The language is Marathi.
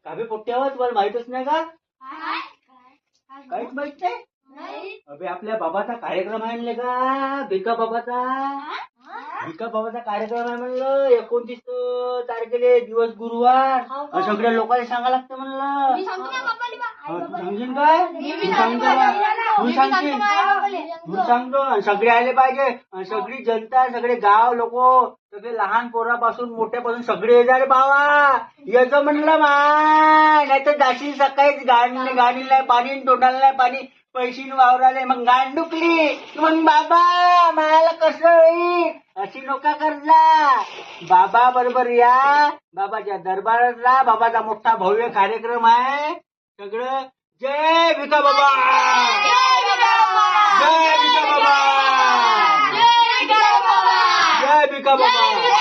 काबे पोट्यावर तुम्हाला माहितच नाही का? काहीच माहित नाही. अबे आपल्या बाबाचा कार्यक्रम आहे म्हणले का? भिका बाबाचा कार्यक्रम आहे म्हणलं 29 तारखेला दिवस गुरुवार. सगळ्या लोकांना सांगा लागतं म्हणलं. तू सांगशील काय? तू सांगतो. सगळे आले पाहिजे. सगळी जनता, सगळे गाव लोक, सगळे लहान पोरापासून मोठ्यापासून सगळे येणार बाबा. याचं म्हणलं नाही तर जाशील सकाळीच गाणी नाही पाणी, तोंडाला नाही पाणी, पैशी वावराले मग गाण डुकली मग बाबा मला कसं होईल अशी नोका करला. बाबा बरोबर या, बाबाच्या दरबारात बाबाचा मोठा भव्य कार्यक्रम आहे. सगळं जय भिका बाबा, जय भिका बाबा, जय भिका बाबा.